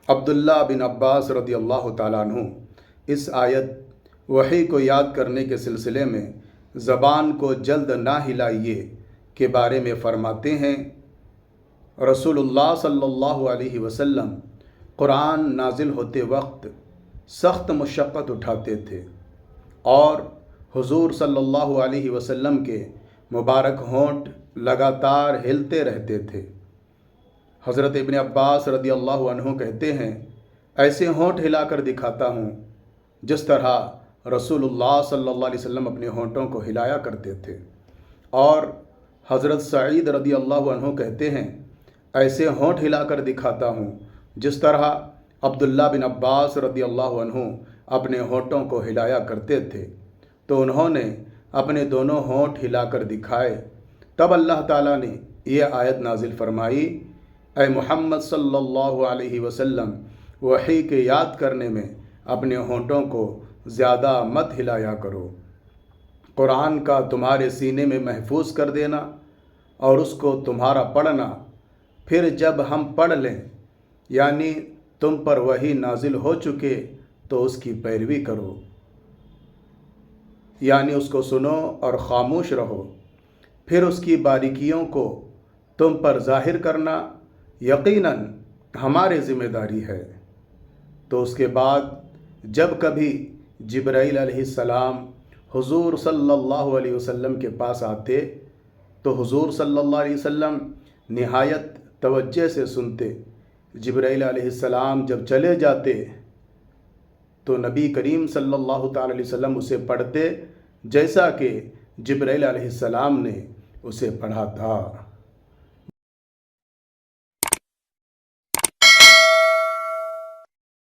عبداللہ بن عباس رضی اللہ تعالیٰ عنہ اس آیت وحی کو یاد کرنے کے سلسلے میں زبان کو جلد نہ ہلائیے کے بارے میں فرماتے ہیں، رسول اللہ صلی اللہ علیہ وسلم قرآن نازل ہوتے وقت سخت مشقت اٹھاتے تھے اور حضور صلی اللہ علیہ وسلم کے مبارک ہونٹ لگاتار ہلتے رہتے تھے۔ حضرت ابن عباس رضی اللہ عنہ کہتے ہیں، ایسے ہونٹ ہلا کر دکھاتا ہوں جس طرح رسول اللہ صلی اللہ علیہ وسلم اپنے ہونٹوں کو ہلایا کرتے تھے۔ اور حضرت سعید رضی اللہ عنہ کہتے ہیں، ایسے ہونٹ ہلا کر دکھاتا ہوں جس طرح عبداللہ بن عباس رضی اللہ عنہ اپنے ہونٹوں کو ہلایا کرتے تھے۔ تو انہوں نے اپنے دونوں ہونٹ ہلا کر دکھائے۔ تب اللہ تعالیٰ نے یہ آیت نازل فرمائی، اے محمد صلی اللہ علیہ وسلم، وحی کے یاد کرنے میں اپنے ہونٹوں کو زیادہ مت ہلایا کرو۔ قرآن کا تمہارے سینے میں محفوظ کر دینا اور اس کو تمہارا پڑھنا، پھر جب ہم پڑھ لیں یعنی تم پر وحی نازل ہو چکے تو اس کی پیروی کرو، یعنی اس کو سنو اور خاموش رہو۔ پھر اس کی باریکیوں کو تم پر ظاہر کرنا یقیناً ہماری ذمہ داری ہے۔ تو اس کے بعد جب کبھی جبرائیل علیہ السلام حضور صلی اللہ علیہ وسلم کے پاس آتے تو حضور صلی اللہ علیہ وسلم نہایت توجہ سے سنتے۔ جبرائیل علیہ السلام جب چلے جاتے تو نبی کریم صلی اللہ تعالی علیہ وسلم اسے پڑھتے جیسا کہ جبرائیل علیہ السلام نے اسے پڑھا تھا۔